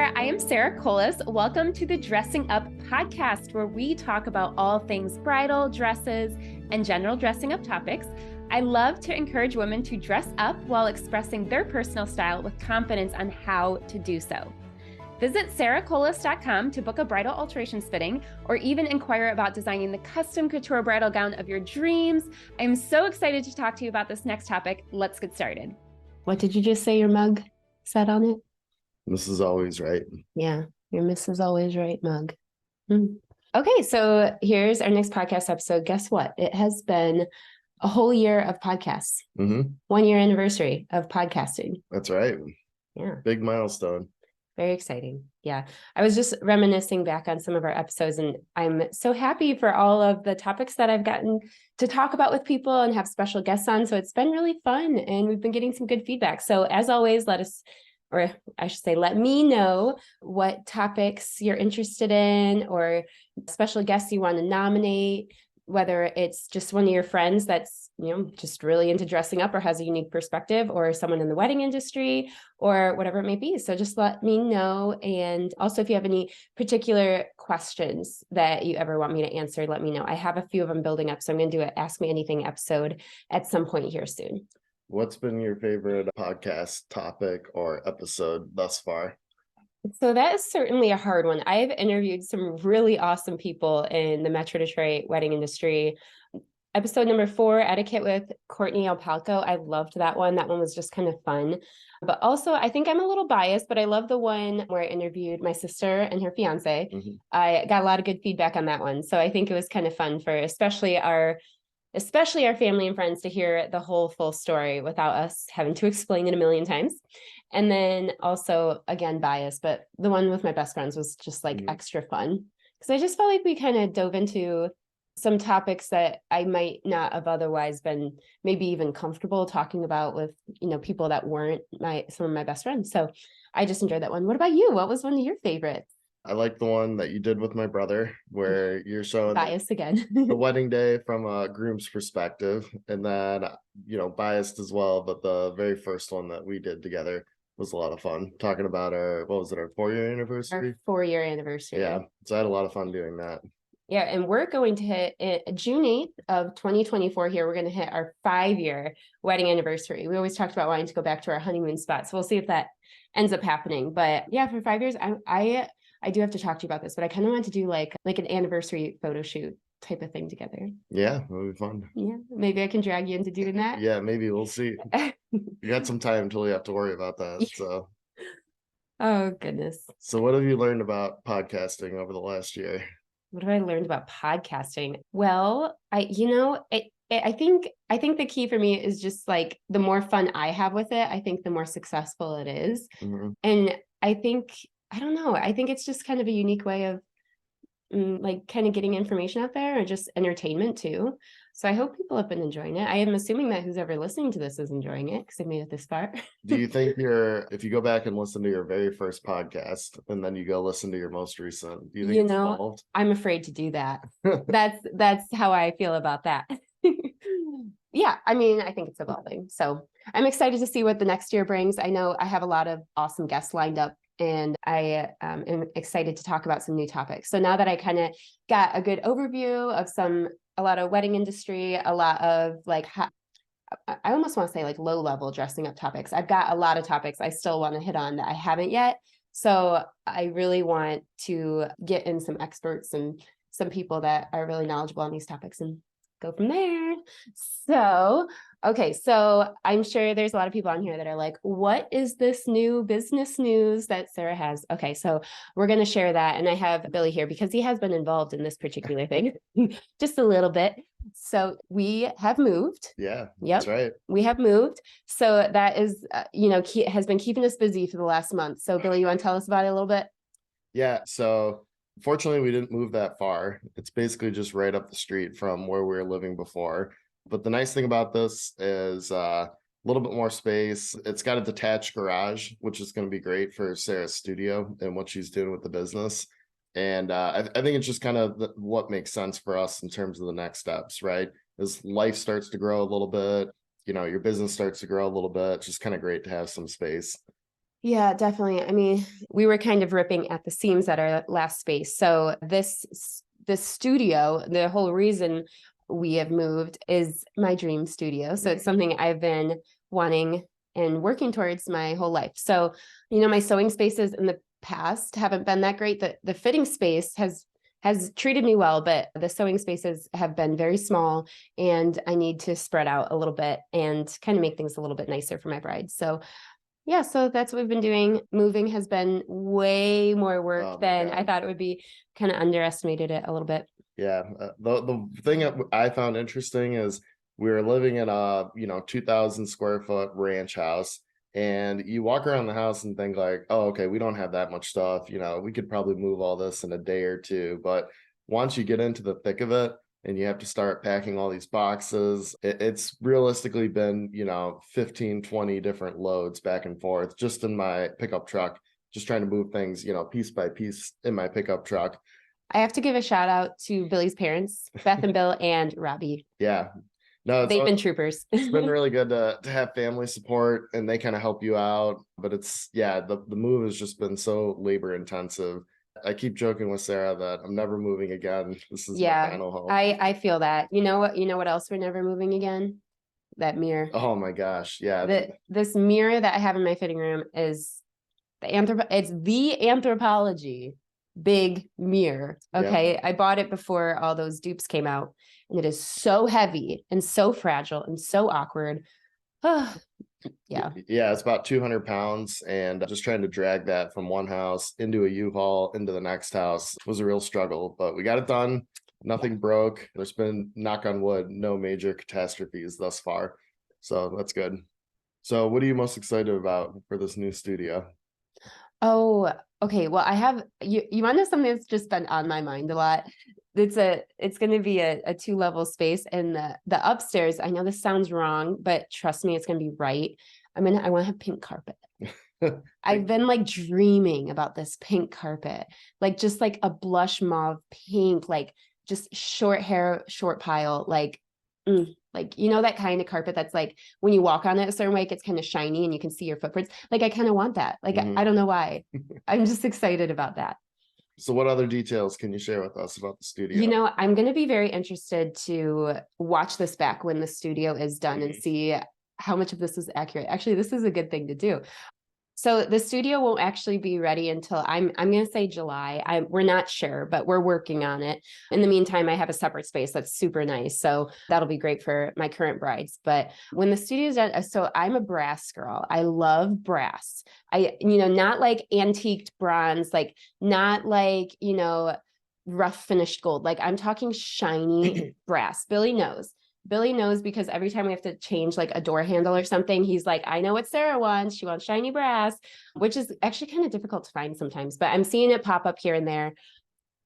there. I am Sarah Kolis. Welcome to the Dressing Up podcast, where we talk about all things bridal, dresses, and general dressing up topics. I love to encourage women to dress up while expressing their personal style with confidence on how to do so. Visit sarahkolis.com to book a bridal alterations fitting or even inquire about designing the custom couture bridal gown of your dreams. I'm so excited to talk to you about this next topic. Let's get started. What did you just say your mug said on it? Mrs. Always Right. Yeah, your Mrs. Always Right mug. Okay, so here's our next podcast episode. Guess what? It has been a whole year of podcasts. 1 year anniversary of podcasting. That's right. Yeah. Big milestone. Very exciting. Yeah. I was just reminiscing back on some of our episodes, and I'm so happy for all of the topics that I've gotten to talk about with people and have special guests on. So it's been really fun, and we've been getting some good feedback. So as always, let me know what topics you're interested in or special guests you want to nominate, whether it's just one of your friends that's, just really into dressing up or has a unique perspective, or someone in the wedding industry, or whatever it may be. So just let me know. And also, if you have any particular questions that you ever want me to answer, let me know. I have a few of them building up, so I'm going to do an Ask Me Anything episode at some point here soon. What's been your favorite podcast topic or episode thus far? So that is certainly a hard one. I've interviewed some really awesome people in the Metro Detroit wedding industry. Episode number 4, Etiquette with Courtney Alpalco. I loved that one. That one was just kind of fun. But also, I think I'm a little biased, but I love the one where I interviewed my sister and her fiance. I got a lot of good feedback on that one. So I think it was kind of fun for especially our family and friends to hear the whole full story without us having to explain it a million times. And then also, again, biased, but the one with my best friends was just like extra fun, because I just felt like we kind of dove into some topics that I might not have otherwise been maybe even comfortable talking about with, people that weren't some of my best friends. So I just enjoyed that one. What about you? What was one of your favorites? I like the one that you did with my brother, where you're showing biased again the wedding day from a groom's perspective, and then biased as well. But the very first one that we did together was a lot of fun, talking about our 4-year anniversary. Our 4-year anniversary. Yeah, so I had a lot of fun doing that. Yeah, and we're going to hit June 8th of 2024 here. We're going to hit our 5-year wedding anniversary. We always talked about wanting to go back to our honeymoon spot, so we'll see if that ends up happening. But yeah, for 5 years, I do have to talk to you about this, but I kind of want to do like an anniversary photo shoot type of thing together. Yeah, that'll be fun. Yeah, maybe I can drag you into doing that. Yeah, maybe we'll see. You got some time until you have to worry about that. So. Oh goodness. So what have you learned about podcasting over the last year? What have I learned about podcasting? Well, I think the key for me is just like the more fun I have with it, I think the more successful it is. And I think it's just kind of a unique way of kind of getting information out there, or just entertainment too. So I hope people have been enjoying it. I am assuming that who's ever listening to this is enjoying it, because I made it this far. Do you think if you go back and listen to your very first podcast and then you go listen to your most recent, do you think it's evolved? I'm afraid to do that. That's how I feel about that. Yeah, I think it's evolving. So I'm excited to see what the next year brings. I know I have a lot of awesome guests lined up, and I am excited to talk about some new topics. So now that I kind of got a good overview of a lot of wedding industry, a lot of I almost want to say like low level dressing up topics. I've got a lot of topics I still want to hit on that I haven't yet. So I really want to get in some experts and some people that are really knowledgeable on these topics and go from there. So I'm sure there's a lot of people on here that are like, what is this new business news that Sarah has? Okay, so we're going to share that. And I have Billy here because he has been involved in this particular thing just a little bit. So we have moved. Yeah, yep, that's right. We have moved. So that is, has been keeping us busy for the last month. So Billy, you want to tell us about it a little bit? Yeah, so fortunately, we didn't move that far. It's basically just right up the street from where we were living before. But the nice thing about this is a little bit more space. It's got a detached garage, which is going to be great for Sarah's studio and what she's doing with the business. And I think it's just kind of what makes sense for us in terms of the next steps, right? As life starts to grow a little bit, your business starts to grow a little bit. It's just kind of great to have some space. Yeah, definitely. I mean, we were kind of ripping at the seams at our last space. So this studio, the whole reason we have moved is my dream studio. So it's something I've been wanting and working towards my whole life. So, my sewing spaces in the past haven't been that great. The fitting space has treated me well, but the sewing spaces have been very small, and I need to spread out a little bit and kind of make things a little bit nicer for my bride. So yeah, so that's what we've been doing. Moving has been way more work than I thought it would be. Kind of underestimated it a little bit. Yeah, the thing that I found interesting is we were living in a 2,000 square foot ranch house, and you walk around the house and think like, oh, okay, we don't have that much stuff. We could probably move all this in a day or two. But once you get into the thick of it and you have to start packing all these boxes, it's realistically been 15, 20 different loads back and forth just in my pickup truck, just trying to move things piece by piece in my pickup truck. I have to give a shout out to Billy's parents, Beth and Bill and Robbie. Yeah. No, they've been troopers. It's been really good to have family support, and they kind of help you out. But the move has just been so labor intensive. I keep joking with Sarah that I'm never moving again. This is my final home. I feel that. You know what else we're never moving again? That mirror. Oh my gosh. Yeah. This mirror that I have in my fitting room is it's the Anthropologie big mirror. Okay. Yeah. I bought it before all those dupes came out, and it is so heavy and so fragile and so awkward. Yeah. Yeah, it's about 200 pounds, and just trying to drag that from one house into a U-Haul into the next house was a real struggle, but we got it done. Nothing broke. There's been, knock on wood, no major catastrophes thus far. So that's good. So what are you most excited about for this new studio? Oh, okay. Well, I have you want to know something that's just been on my mind a lot. It's going to be a 2-level space, and the upstairs, I know this sounds wrong, but trust me, it's going to be right. I want to have pink carpet. I've been like dreaming about this pink carpet, like just like a blush mauve pink, like just short hair, short pile, like that kind of carpet that's like when you walk on it a certain way, it gets kind of shiny and you can see your footprints. Like I kind of want that. Like I don't know why. I'm just excited about that. So what other details can you share with us about the studio? I'm going to be very interested to watch this back when the studio is done and see how much of this is accurate. Actually, this is a good thing to do. So the studio won't actually be ready until I'm going to say July. We're not sure, but we're working on it. In the meantime, I have a separate space that's super nice. So that'll be great for my current brides. But when the studio's done, so I'm a brass girl. I love brass. Not like antiqued bronze, like not like, rough finished gold. Like I'm talking shiny brass. Billy knows because every time we have to change like a door handle or something, he's like, I know what Sarah wants. She wants shiny brass, which is actually kind of difficult to find sometimes, but I'm seeing it pop up here and there.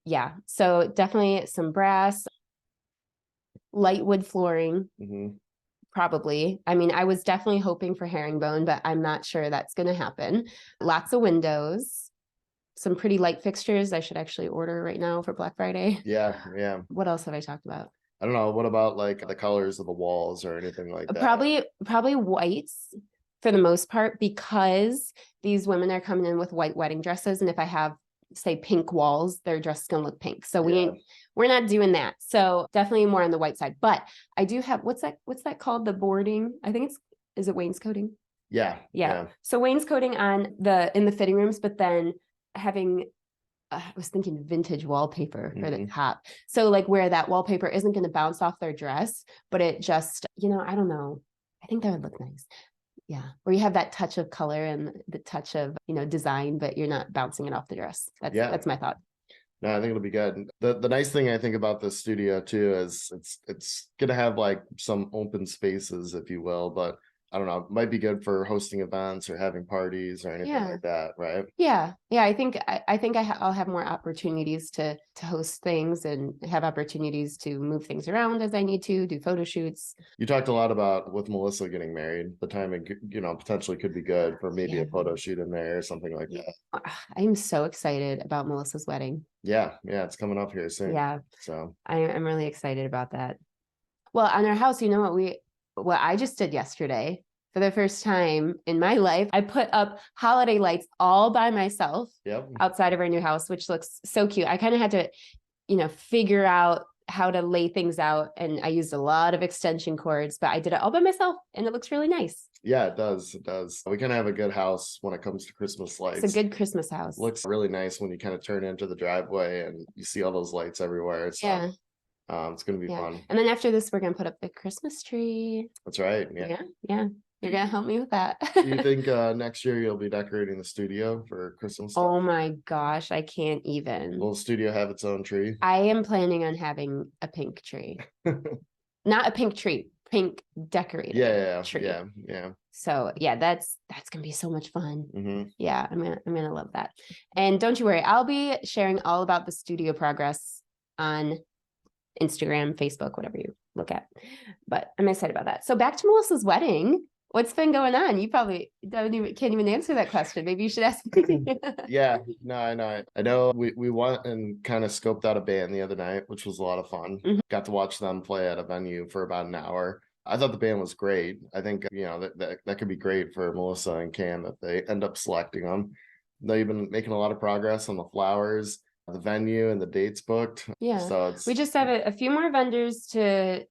Yeah. So definitely some brass, light wood flooring. Probably. I was definitely hoping for herringbone, but I'm not sure that's going to happen. Lots of windows, some pretty light fixtures. I should actually order right now for Black Friday. Yeah. What else have I talked about? I don't know. What about like the colors of the walls or anything like that? Probably whites for the most part, because these women are coming in with white wedding dresses. And if I have, say, pink walls, their dress is going to look pink. So we're not doing that. So definitely more on the white side. But I do have, what's that called? The boarding. I think is it wainscoting? Yeah. So wainscoting in the fitting rooms, but then having I was thinking vintage wallpaper for the top. So like where that wallpaper isn't going to bounce off their dress, but it just, I don't know. I think that would look nice. Yeah. Where you have that touch of color and the touch of, design, but you're not bouncing it off the dress. That's my thought. No, I think it'll be good. The nice thing I think about this studio too is it's going to have like some open spaces, if you will, but I don't know, it might be good for hosting events or having parties or anything like that, right? Yeah. I think I'll have more opportunities to host things and have opportunities to move things around as I need to do photo shoots. You talked a lot about with Melissa getting married, the timing, potentially could be good for maybe a photo shoot in there or something like that. I'm so excited about Melissa's wedding. Yeah, it's coming up here soon. Yeah. So I'm really excited about that. Well, on our house, what I just did yesterday, for the first time in my life, I put up holiday lights all by myself outside of our new house, which looks so cute. I kind of had to, figure out how to lay things out. And I used a lot of extension cords, but I did it all by myself and it looks really nice. Yeah, it does. It does. We kind of have a good house when it comes to Christmas lights. It's a good Christmas house. Looks really nice when you kind of turn into the driveway and you see all those lights everywhere. So yeah. It's going to be fun. And then after this, we're going to put up the Christmas tree. That's right. Yeah. You're going to help me with that. Do you think next year you'll be decorating the studio for Christmas stuff? Oh my gosh, I can't even. Will the studio have its own tree? I am planning on having a pink tree. Not a pink tree, pink decorated tree. Yeah. So yeah, that's gonna be so much fun. Mm-hmm. Yeah, I'm gonna love that. And don't you worry, I'll be sharing all about the studio progress on Instagram, Facebook, whatever you look at. But I'm excited about that. So back to Melissa's wedding. What's been going on? You probably can't even answer that question. Maybe you should ask me. Yeah, no, I know we went and kind of scoped out a band the other night, which was a lot of fun. Mm-hmm. Got to watch them play at a venue for about an hour. I thought the band was great. I think, that could be great for Melissa and Cam if they end up selecting them. They've been making a lot of progress on the flowers, the venue, and the dates booked. Yeah. So we just have a few more vendors to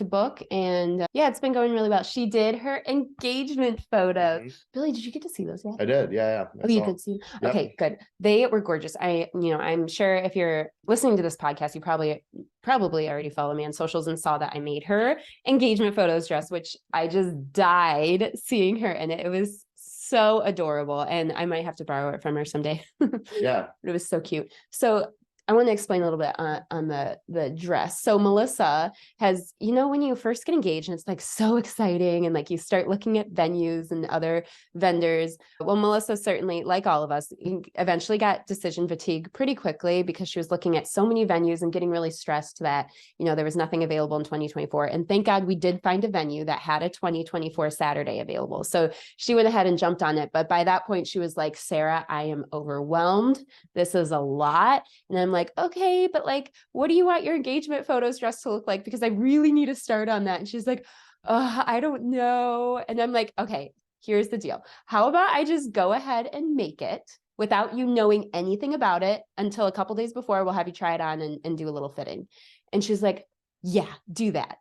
book, and it's been going really well. She did her engagement photos. Mm-hmm. Billy, did you get to see those yet? I did. Yeah. You could see. Yep. Okay, good. They were gorgeous. I'm sure if you're listening to this podcast, you probably already follow me on socials and saw that I made her engagement photos dress, which I just died seeing her in it. It was so adorable, and I might have to borrow it from her someday. Yeah, it was so cute. So I want to explain a little bit on the dress. So Melissa has, when you first get engaged and it's like so exciting and like you start looking at venues and other vendors. Well, Melissa certainly, like all of us, eventually got decision fatigue pretty quickly because she was looking at so many venues and getting really stressed that, there was nothing available in 2024. And thank God we did find a venue that had a 2024 Saturday available. So she went ahead and jumped on it. But by that point, she was like, Sarah, I am overwhelmed. This is a lot. And I'm like, okay, but like, what do you want your engagement photos dress to look like? Because I really need to start on that. And she's like, I don't know. And I'm like, okay, here's the deal. How about I just go ahead and make it without you knowing anything about it until a couple days before. We'll have you try it on and do a little fitting. And she's like, yeah, do that.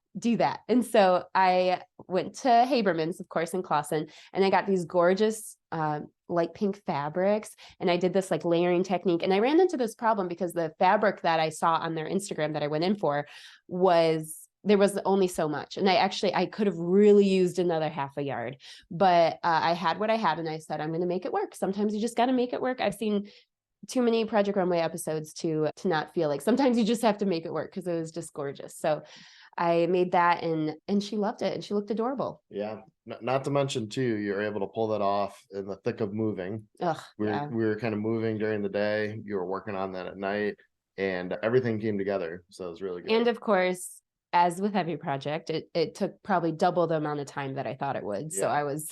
And so I went to Haberman's, of course, in Clausen, and I got these gorgeous light pink fabrics. And I did this like layering technique. And I ran into this problem because the fabric that I saw on their Instagram that I went in for there was only so much. And I could have really used another half a yard, but I had what I had. And I said, I'm going to make it work. Sometimes you just got to make it work. I've seen too many Project Runway episodes to not feel like sometimes you just have to make it work because it was just gorgeous. So I made that and she loved it and she looked adorable. Yeah. Not to mention too, you're able to pull that off in the thick of moving. We were kind of moving during the day. You were working on that at night and everything came together. So it was really good. And of course, as with every project, it took probably double the amount of time that I thought it would. Yeah. So I was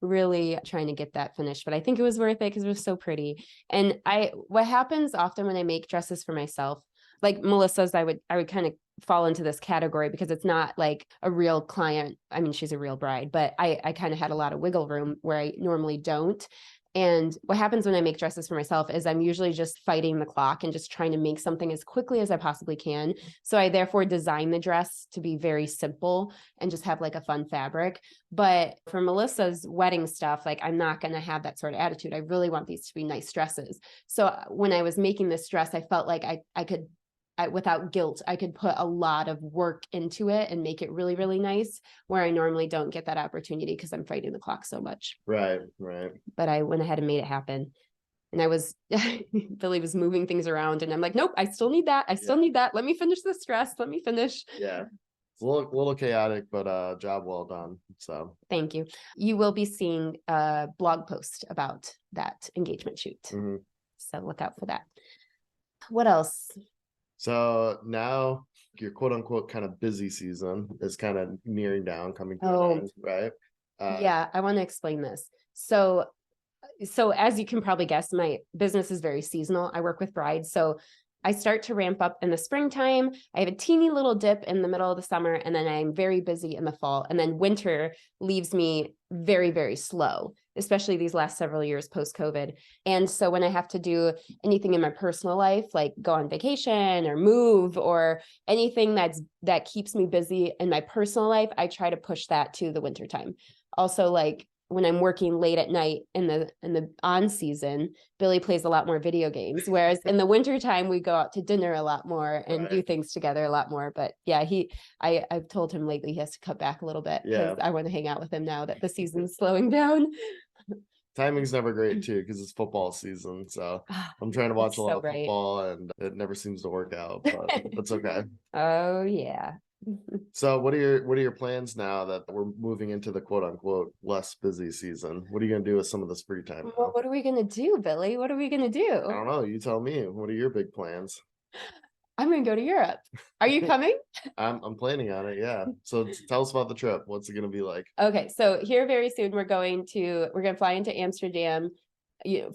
really trying to get that finished, but I think it was worth it because it was so pretty. And what happens often when I make dresses for myself, like Melissa's, I would kind of fall into this category because it's not like a real client. I mean, she's a real bride, but I kind of had a lot of wiggle room where I normally don't. And what happens when I make dresses for myself is I'm usually just fighting the clock and just trying to make something as quickly as I possibly can. So I therefore design the dress to be very simple and just have like a fun fabric. But for Melissa's wedding stuff, like I'm not going to have that sort of attitude. I really want these to be nice dresses. So when I was making this dress, I felt like I could, without guilt, I could put a lot of work into it and make it really, really nice, where I normally don't get that opportunity because I'm fighting the clock so much. Right. But I went ahead and made it happen. And Billy was moving things around and I'm like, nope, I still need that. Need that. Let me finish this dress. Let me finish. Yeah. It's a little chaotic, but job well done. So thank you. You will be seeing a blog post about that engagement shoot. Mm-hmm. So look out for that. What else? So now your quote unquote kind of busy season is kind of nearing down, coming to an end, right? Yeah, I want to explain this. So as you can probably guess, my business is very seasonal. I work with brides. So I start to ramp up in the springtime. I have a teeny little dip in the middle of the summer, and then I'm very busy in the fall. And then winter leaves me very, very slow, especially these last several years post-COVID. And so when I have to do anything in my personal life, like go on vacation or move or anything that keeps me busy in my personal life, I try to push that to the wintertime. Also, like when I'm working late at night in the on season, Billy plays a lot more video games. Whereas in the wintertime, we go out to dinner a lot more and do things together a lot more. But yeah, I've told him lately he has to cut back a little bit because I want to hang out with him now that the season's slowing down. Timing's never great too, because it's football season. So I'm trying to watch a lot of football and it never seems to work out, but that's okay. Oh yeah. So what are your plans now that we're moving into the quote unquote less busy season? What are you gonna do with some of this free time now? Well, what are we gonna do, Billy? What are we gonna do? I don't know. You tell me. What are your big plans? I'm gonna go to Europe. Are you coming? I'm planning on it, yeah. So tell us about the trip. What's it gonna be like? Okay, so here very soon we're gonna fly into Amsterdam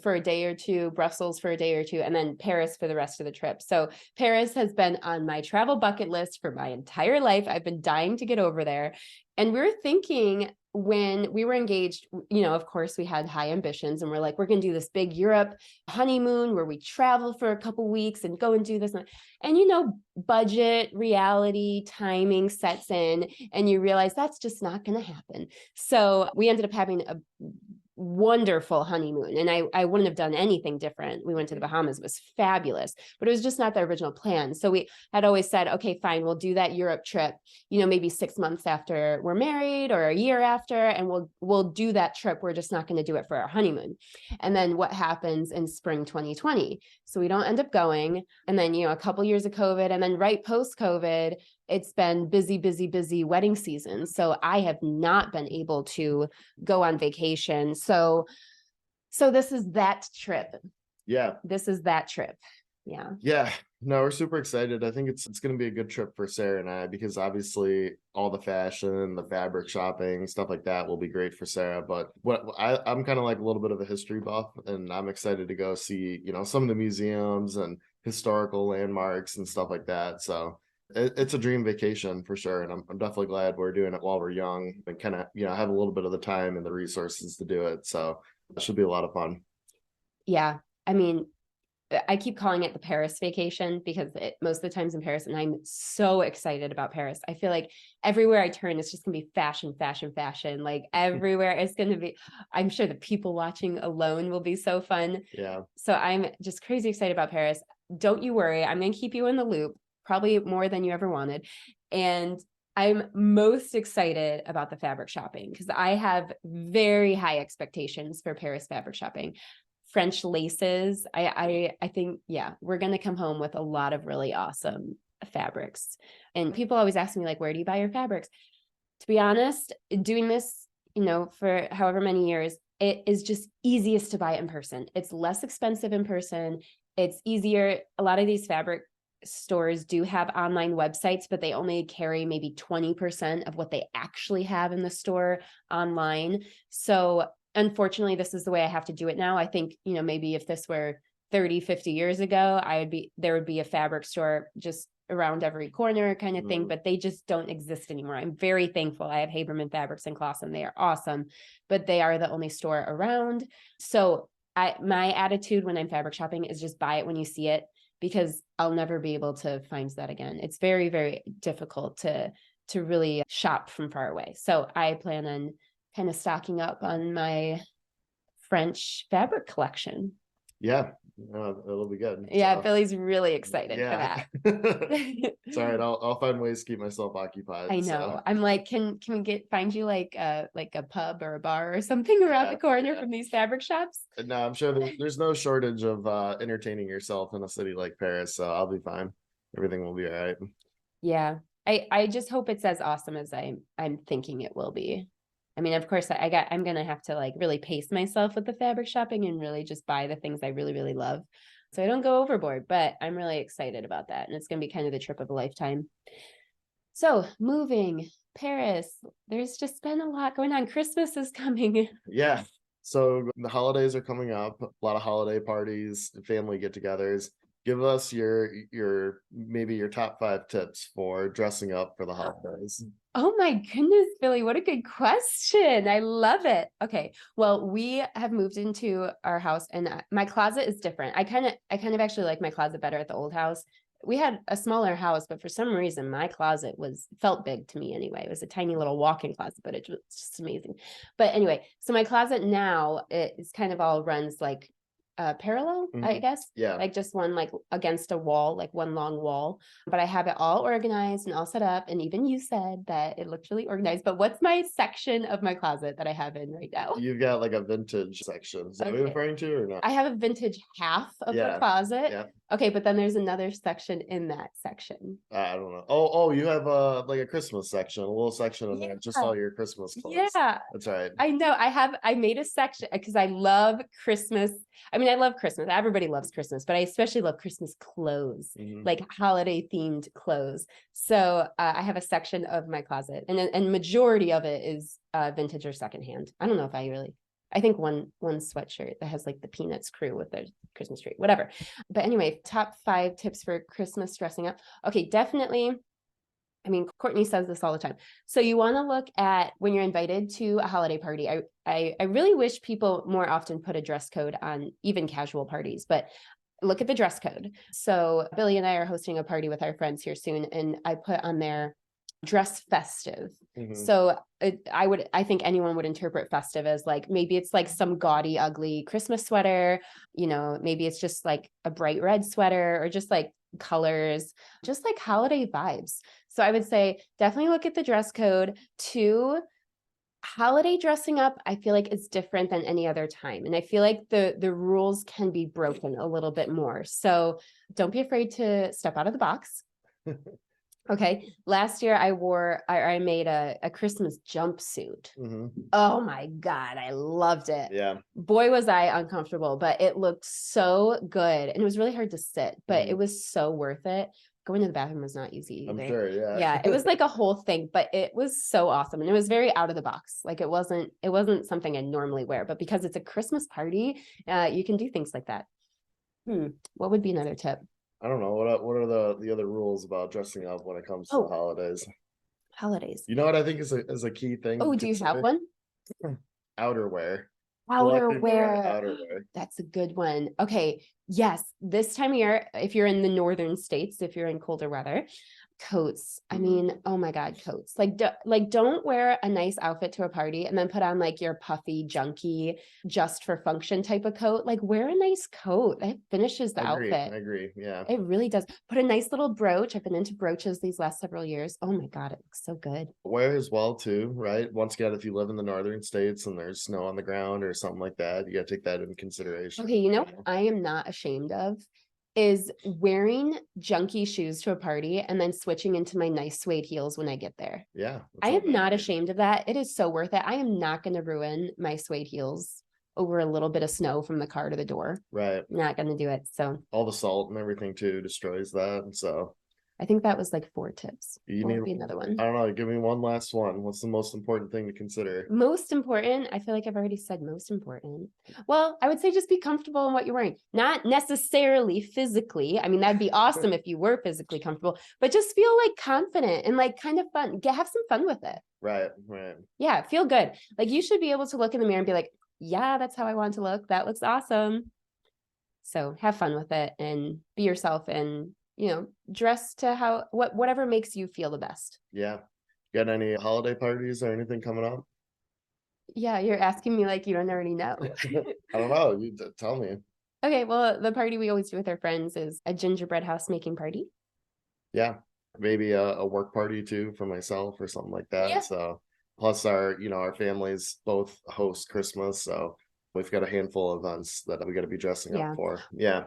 for a day or two, Brussels for a day or two, and then Paris for the rest of the trip. So Paris has been on my travel bucket list for my entire life. I've been dying to get over there. And we were thinking when we were engaged, of course we had high ambitions and we're like, we're going to do this big Europe honeymoon where we travel for a couple weeks and go and do this. And budget, reality, timing sets in and you realize that's just not going to happen. So we ended up having a wonderful honeymoon and I wouldn't have done anything different. We went to the Bahamas. It was fabulous, but it was just not the original plan. So we had always said, okay, fine, we'll do that Europe trip, maybe 6 months after we're married or a year after, and we'll do that trip. We're just not going to do it for our honeymoon. And then what happens in spring 2020? So we don't end up going. And then, a couple years of COVID, and then right post COVID, it's been busy wedding season. So I have not been able to go on vacation. So this is that trip. Yeah. This is that trip. Yeah. Yeah. No, we're super excited. I think it's going to be a good trip for Sarah and I, because obviously all the fashion, the fabric shopping, stuff like that will be great for Sarah. But I'm kind of like a little bit of a history buff, and I'm excited to go see, some of the museums and historical landmarks and stuff like that. So it's a dream vacation for sure. And I'm definitely glad we're doing it while we're young and kind of, have a little bit of the time and the resources to do it. So it should be a lot of fun. Yeah. I mean, I keep calling it the Paris vacation because most of the times in Paris, and I'm so excited about Paris. I feel like everywhere I turn, it's just gonna be fashion. Like everywhere it's gonna be, I'm sure the people watching alone will be so fun. Yeah. So I'm just crazy excited about Paris. Don't you worry, I'm gonna keep you in the loop, probably more than you ever wanted. And I'm most excited about the fabric shopping because I have very high expectations for Paris fabric shopping. French laces. I think, yeah, we're going to come home with a lot of really awesome fabrics. And people always ask me, like, where do you buy your fabrics? To be honest, doing this, for however many years, it is just easiest to buy it in person. It's less expensive in person. It's easier. A lot of these fabric stores do have online websites, but they only carry maybe 20% of what they actually have in the store online. So unfortunately, this is the way I have to do it now. I think, maybe if this were 30, 50 years ago, there would be a fabric store just around every corner kind of thing, but they just don't exist anymore. I'm very thankful. I have Haberman Fabrics in Clawson. They are awesome, but they are the only store around. So my attitude when I'm fabric shopping is just buy it when you see it, because I'll never be able to find that again. It's very, very difficult to really shop from far away. So I plan on kind of stocking up on my French fabric collection. Yeah, it'll be good. Yeah, so. Billy's really excited for that. It's all right. I'll find ways to keep myself occupied. I know. So. I'm like, can we find you like a pub or a bar or something around the corner from these fabric shops? No, I'm sure there's no shortage of entertaining yourself in a city like Paris, so I'll be fine. Everything will be all right. Yeah, I just hope it's as awesome as I'm thinking it will be. I mean, of course, I'm going to have to like really pace myself with the fabric shopping and really just buy the things I really, really love. So I don't go overboard, but I'm really excited about that. And it's going to be kind of the trip of a lifetime. So moving, Paris, there's just been a lot going on. Christmas is coming. Yeah. So the holidays are coming up, a lot of holiday parties, family get-togethers. give us maybe your top 5 tips for dressing up for the holidays. Oh my goodness, Billy, what a good question. I love it. Okay. Well, we have moved into our house and my closet is different. I kind of actually like my closet better at the old house. We had a smaller house, but for some reason my closet felt big to me anyway. It was a tiny little walk-in closet, but it was just amazing. But anyway, so my closet now is kind of all runs like parallel, I guess. Yeah. Like just one like against a wall, like one long wall. But I have it all organized and all set up. And even you said that it looked really organized. But what's my section of my closet that I have in right now? You've got like a vintage section. Is that what you're referring to or not? I have a vintage half of the closet. Yeah. Okay, but then there's another section in that section. I don't know. Oh, you have like a Christmas section, a little section in there, just all your Christmas clothes. Yeah. That's right. I know. I made a section because I love Christmas. I mean, I love Christmas. Everybody loves Christmas, but I especially love Christmas clothes, like holiday themed clothes. So I have a section of my closet, and majority of it is vintage or secondhand. I don't know if I think one sweatshirt that has like the Peanuts crew with their Christmas tree, whatever. But anyway, top 5 tips for Christmas dressing up. Okay, definitely. I mean, Courtney says this all the time. So you want to look at when you're invited to a holiday party. I really wish people more often put a dress code on even casual parties, but look at the dress code. So Billy and I are hosting a party with our friends here soon, and I put on there dress festive. So I think anyone would interpret festive as like, maybe it's like some gaudy, ugly Christmas sweater, maybe it's just like a bright red sweater or just like colors, just like holiday vibes. So I would say definitely look at the dress code. 2, holiday dressing up, I feel like it's different than any other time. And I feel like the rules can be broken a little bit more. So don't be afraid to step out of the box. Okay. Last year I made a Christmas jumpsuit. Oh my God. I loved it. Yeah. Boy, was I uncomfortable, but it looked so good. And it was really hard to sit, but it was so worth it. Going to the bathroom was not easy either. I'm sure, yeah. Yeah, it was like a whole thing, but it was so awesome. And it was very out of the box. Like it wasn't something I normally wear, but because it's a Christmas party, you can do things like that. What would be another tip? I don't know. What are the other rules about dressing up when it comes to the holidays? Holidays. You know what I think is a key thing? Oh, do you have one? Outerwear. Outerwear. That's a good one. Okay. Yes. This time of year, if you're in the northern states, if you're in colder weather, coats. I mean, oh my God, coats. Like don't wear a nice outfit to a party and then put on like your puffy, junky, just for function type of coat. Like wear a nice coat. That finishes the outfit. I agree. Yeah. It really does. Put a nice little brooch. I've been into brooches these last several years. Oh my God, it looks so good. Wear as well too, right? Once again, if you live in the northern states and there's snow on the ground or something like that, you got to take that into consideration. Okay, I am not ashamed of is wearing junky shoes to a party and then switching into my nice suede heels when I get there. Yeah. I am not ashamed of that. It is so worth it. I am not going to ruin my suede heels over a little bit of snow from the car to the door. Right. Not going to do it. So all the salt and everything too destroys that. And so I think that was like 4 tips. You need another one. I don't know. Give me one last one. What's the most important thing to consider? Most important. I feel like I've already said most important. Well, I would say just be comfortable in what you're wearing. Not necessarily physically. I mean, that'd be awesome if you were physically comfortable, but just feel like confident and like kind of fun. Have some fun with it. Right. Yeah. Feel good. Like you should be able to look in the mirror and be like, yeah, that's how I want to look. That looks awesome. So have fun with it and be yourself and dress to whatever makes you feel the best. Yeah. Got any holiday parties or anything coming up? Yeah, you're asking me like you don't already know. I don't know. You tell me. Okay, well, the party we always do with our friends is a gingerbread house making party. Yeah, maybe a work party too for myself or something like that. Yeah. So plus our families both host Christmas, so we've got a handful of events that we got to be dressing up for. Yeah,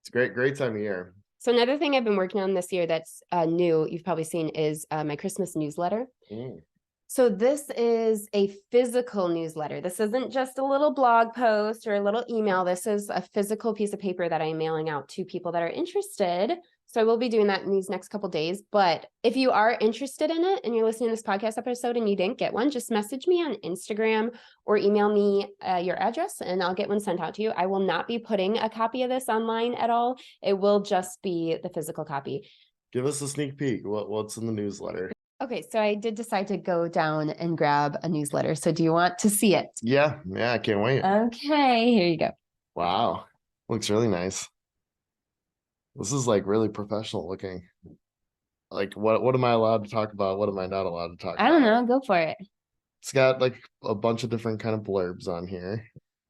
it's a great time of year. So another thing I've been working on this year that's new, you've probably seen, is my Christmas newsletter. So this is a physical newsletter. This isn't just a little blog post or a little email. This is a physical piece of paper that I'm mailing out to people that are interested. So I will be doing that in these next couple days. But if you are interested in it and you're listening to this podcast episode and you didn't get one, just message me on Instagram or email me your address and I'll get one sent out to you. I will not be putting a copy of this online at all. It will just be the physical copy. Give us a sneak peek. What's in the newsletter? Okay, so I did decide to go down and grab a newsletter. So do you want to see it? Yeah, I can't wait. Okay, here you go. Wow, looks really nice. This is like really professional looking. Like what am I allowed to talk about? What am I not allowed to talk about? I don't know. Go for it. It's got like a bunch of different kind of blurbs on here.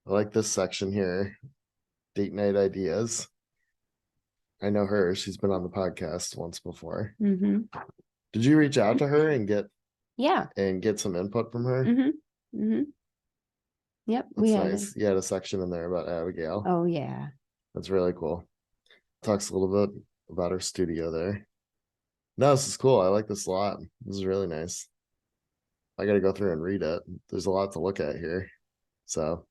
I like this section here. Date night ideas. I know her. She's been on the podcast once before. Mm-hmm. Did you reach out to her and get some input from her? Mm-hmm. Mm-hmm. Yep. That's nice. You had a section in there about Abigail. Oh yeah. That's really cool. Talks a little bit about her studio there. No, this is cool. I like this a lot. This is really nice. I got to go through and read it. There's a lot to look at here. So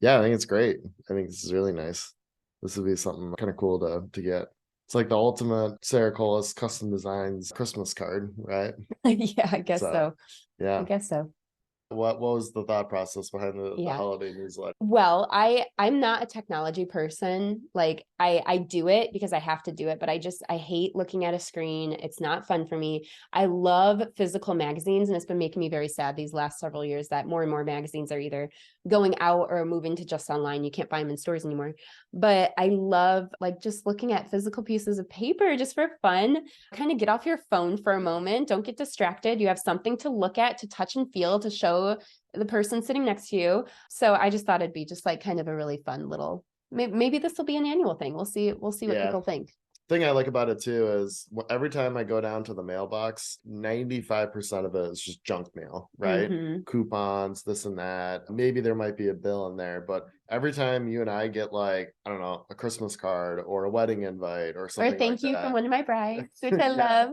yeah, I think it's great. I think this is really nice. This would be something kind of cool to get. It's like the ultimate Sarah Kolis custom designs Christmas card, right? Yeah, I guess so. Yeah. I guess so. What was the thought process behind the holiday newsletter? Well, I'm not a technology person. Like I do it because I have to do it, but I hate looking at a screen. It's not fun for me. I love physical magazines, and it's been making me very sad these last several years that more and more magazines are either going out or moving to just online. You can't buy them in stores anymore. But I love like just looking at physical pieces of paper just for fun. Kind of get off your phone for a moment. Don't get distracted. You have something to look at, to touch and feel, to show the person sitting next to you. So I just thought it'd be just like kind of a really fun little, maybe this will be an annual thing. We'll see what people think. Thing I like about it too is every time I go down to the mailbox, 95% of it is just junk mail, right? Mm-hmm. Coupons, this and that. Maybe there might be a bill in there, but every time you and I get like, I don't know, a Christmas card or a wedding invite or something, or thank you from one of my brides, which I love.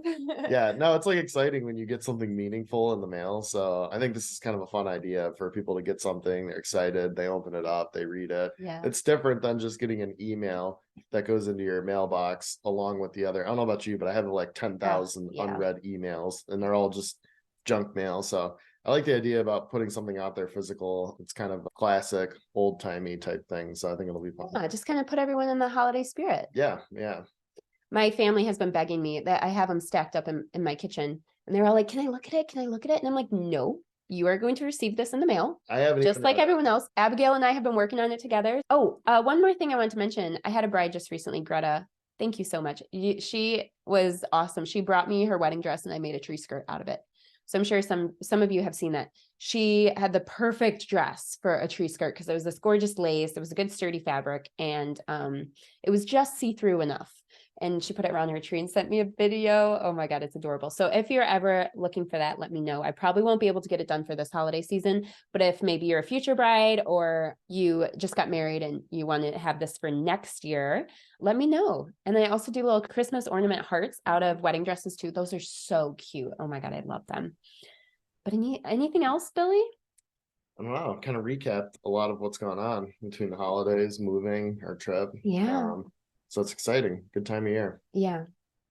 Yeah, no, it's like exciting when you get something meaningful in the mail. So I think this is kind of a fun idea for people to get something. They're excited, they open it up, they read it. Yeah, it's different than just getting an email that goes into your mailbox along with the other. I don't know about you, but I have like 10,000 unread emails and they're all just junk mail. So I like the idea about putting something out there physical. It's kind of a classic old-timey type thing. So I think it'll be fun. Yeah, just kind of put everyone in the holiday spirit. Yeah. My family has been begging me that I have them stacked up in my kitchen. And they're all like, can I look at it? Can I look at it? And I'm like, no. You are going to receive this in the mail. I haven't just like everyone else. Abigail and I have been working on it together. Oh, one more thing I wanted to mention. I had a bride just recently, Greta. Thank you so much. She was awesome. She brought me her wedding dress and I made a tree skirt out of it. So I'm sure some of you have seen that. She had the perfect dress for a tree skirt because it was this gorgeous lace. It was a good sturdy fabric and it was just see-through enough. And she put it around her tree and sent me a video. Oh my God, it's adorable. So if you're ever looking for that, let me know. I probably won't be able to get it done for this holiday season, but if maybe you're a future bride or you just got married and you want to have this for next year, let me know. And I also do little Christmas ornament hearts out of wedding dresses too. Those are so cute. Oh my God, I love them. But anything else, Billy? I don't know. Kind of recapped a lot of what's going on between the holidays, moving, our trip. Yeah. So it's exciting. Good time of year. Yeah.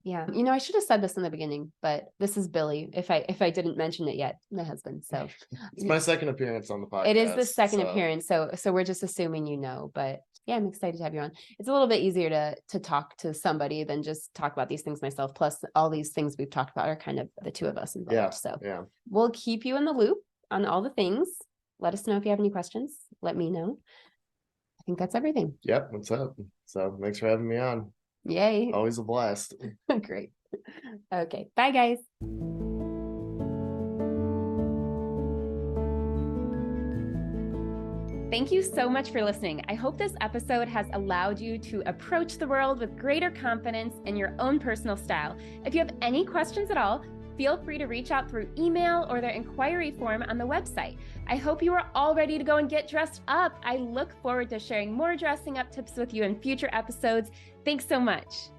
You know, I should have said this in the beginning, but this is Billy. If I didn't mention it yet, my husband. So it's my second appearance on the podcast. It is the second appearance. So we're just assuming you know, but yeah, I'm excited to have you on. It's a little bit easier to talk to somebody than just talk about these things myself. Plus all these things we've talked about are kind of the two of us involved. Yeah. So we'll keep you in the loop on all the things. Let us know if you have any questions. Let me know. I think that's everything. Yep, that's it. So thanks for having me on. Yay. Always a blast. Great. Okay. Bye, guys. Thank you so much for listening. I hope this episode has allowed you to approach the world with greater confidence in your own personal style. If you have any questions at all, feel free to reach out through email or the inquiry form on the website. I hope you are all ready to go and get dressed up. I look forward to sharing more dressing up tips with you in future episodes. Thanks so much.